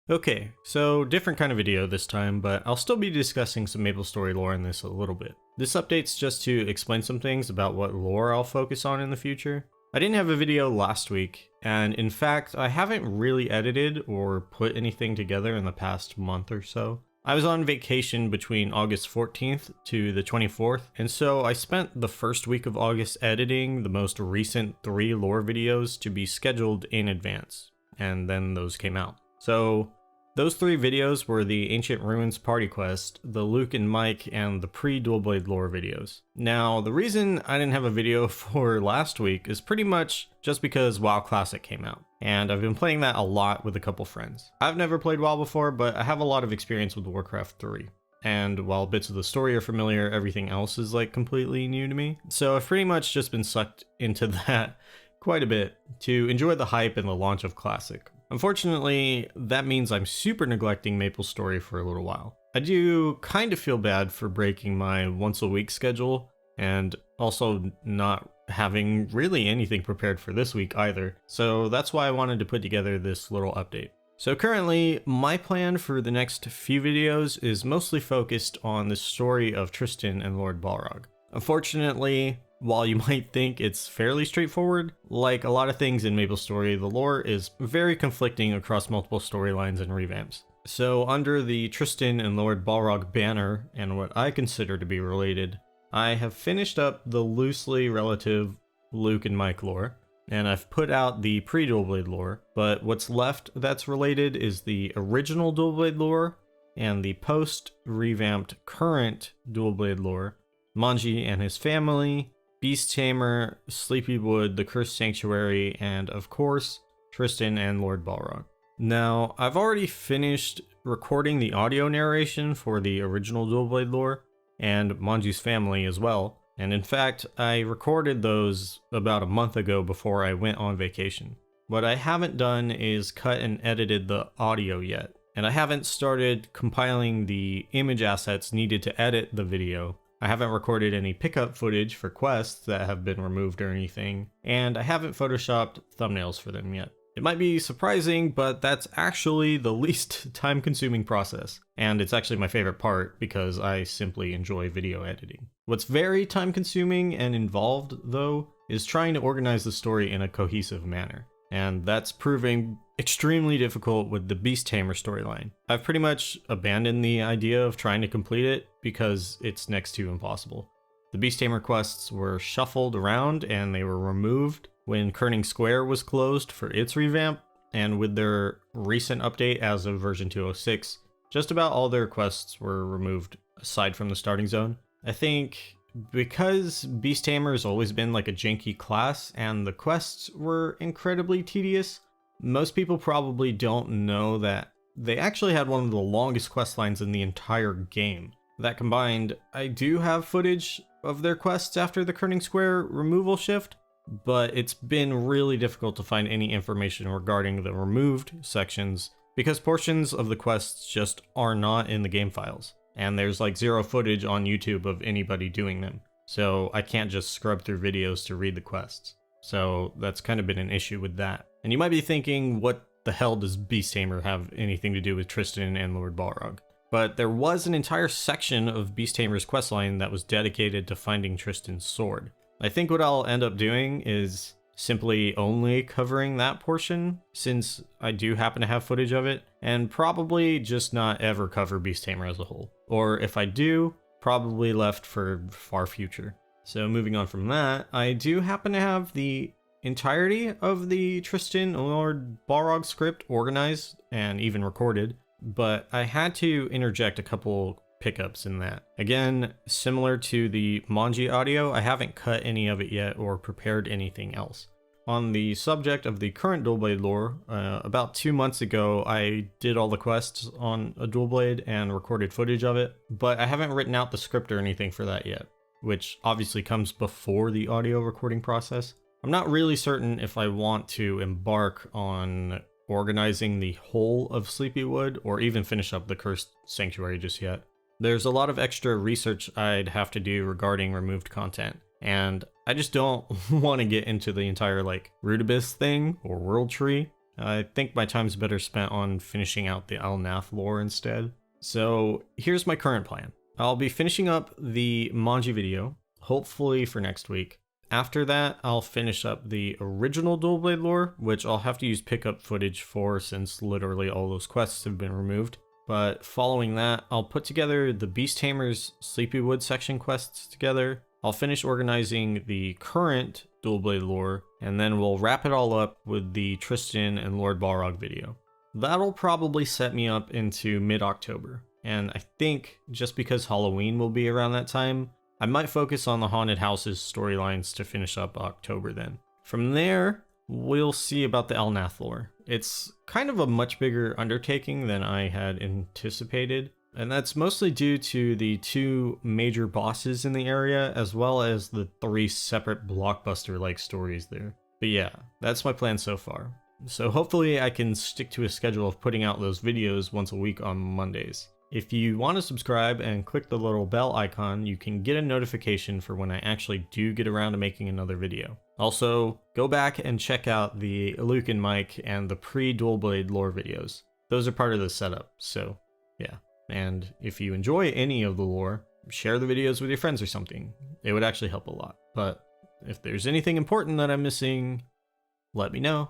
Okay, so different kind of video this time, but I'll still be discussing some MapleStory lore in this a little bit. This update's just to explain some things about what lore I'll focus on in the future. I didn't have a video last week, and in fact, I haven't really edited or put anything together in the past month or so. I was on vacation between August 14th to the 24th, and so I spent the first week of August editing the most recent 3 lore videos to be scheduled in advance, and then those came out. So those 3 videos were the Ancient Ruins Party Quest, the Luke and Mike, and the pre-Dual Blade lore videos. Now, the reason I didn't have a video for last week is pretty much just because WoW Classic came out, and I've been playing that a lot with a couple friends. I've never played WoW before, but I have a lot of experience with Warcraft 3. And while bits of the story are familiar, everything else is like completely new to me. So I've pretty much just been sucked into that quite a bit to enjoy the hype and the launch of Classic. Unfortunately, that means I'm super neglecting MapleStory for a little while. I do kind of feel bad for breaking my once a week schedule and also not having really anything prepared for this week either. So that's why I wanted to put together this little update. So currently, my plan for the next few videos is mostly focused on the story of Tristan and Lord Balrog. Unfortunately, while you might think it's fairly straightforward, like a lot of things in MapleStory, the lore is very conflicting across multiple storylines and revamps. So under the Tristan and Lord Balrog banner, and what I consider to be related, I have finished up the loosely relative Luke and Mike lore, and I've put out the pre-Dual Blade lore, but what's left that's related is the original Dual Blade lore and the post-revamped current Dual Blade lore, Manji and his family, Beast Tamer, Sleepywood, the Cursed Sanctuary, and of course, Tristan and Lord Balrog. Now, I've already finished recording the audio narration for the original Dual Blade lore, and Manji's family as well, and in fact, I recorded those about a month ago before I went on vacation. What I haven't done is cut and edited the audio yet, and I haven't started compiling the image assets needed to edit the video. I haven't recorded any pickup footage for quests that have been removed or anything, and I haven't photoshopped thumbnails for them yet. It might be surprising, but that's actually the least time-consuming process, and it's actually my favorite part because I simply enjoy video editing. What's very time-consuming and involved, though, is trying to organize the story in a cohesive manner, and that's proving extremely difficult with the Beast Tamer storyline. I've pretty much abandoned the idea of trying to complete it because it's next to impossible. The Beast Tamer quests were shuffled around and they were removed when Kerning Square was closed for its revamp, and with their recent update as of version 206, just about all their quests were removed aside from the starting zone. I think because Beast Tamer has always been like a janky class and the quests were incredibly tedious, most people probably don't know that they actually had one of the longest quest lines in the entire game. That combined, I do have footage of their quests after the Kerning Square removal shift, but it's been really difficult to find any information regarding the removed sections because portions of the quests just are not in the game files, and there's like 0 footage on YouTube of anybody doing them, so I can't just scrub through videos to read the quests. So that's kind of been an issue with that. And you might be thinking, what the hell does Beast Tamer have anything to do with Tristan and Lord Balrog? But there was an entire section of Beast Tamer's questline that was dedicated to finding Tristan's sword. I think what I'll end up doing is simply only covering that portion, since I do happen to have footage of it, and probably just not ever cover Beast Tamer as a whole. Or if I do, probably left for far future. So moving on from that, I do happen to have the entirety of the Tristan and Lord Balrog script organized and even recorded, but I had to interject a couple pickups in that. Again, similar to the Manji audio, I haven't cut any of it yet or prepared anything else. On the subject of the current Dual Blade lore, about 2 months ago, I did all the quests on a Dual Blade and recorded footage of it, but I haven't written out the script or anything for that yet, which obviously comes before the audio recording process. I'm not really certain if I want to embark on organizing the whole of Sleepywood or even finish up the Cursed Sanctuary just yet. There's a lot of extra research I'd have to do regarding removed content, and I just don't want to get into the entire like root abyss thing or world tree. I think my time's better spent on finishing out the Elnath lore instead. So here's my current plan. I'll be finishing up the Manji video, hopefully for next week. After that, I'll finish up the original Dual Blade lore, which I'll have to use pickup footage for since literally all those quests have been removed. But following that, I'll put together the Beast Tamer's Sleepywood section quests together. I'll finish organizing the current Dual Blade lore, and then we'll wrap it all up with the Tristan and Lord Balrog video. That'll probably set me up into mid-October. And I think just because Halloween will be around that time, I might focus on the Haunted Houses storylines to finish up October then. From there, we'll see about the Elnath lore. It's kind of a much bigger undertaking than I had anticipated, and that's mostly due to the 2 major bosses in the area, as well as the 3 separate blockbuster-like stories there. But yeah, that's my plan so far. So hopefully I can stick to a schedule of putting out those videos once a week on Mondays. If you want to subscribe and click the little bell icon, you can get a notification for when I actually do get around to making another video. Also, go back and check out the Luke and Mike and the pre-Dual Blade lore videos. Those are part of the setup, so yeah. And if you enjoy any of the lore, share the videos with your friends or something. It would actually help a lot. But if there's anything important that I'm missing, let me know.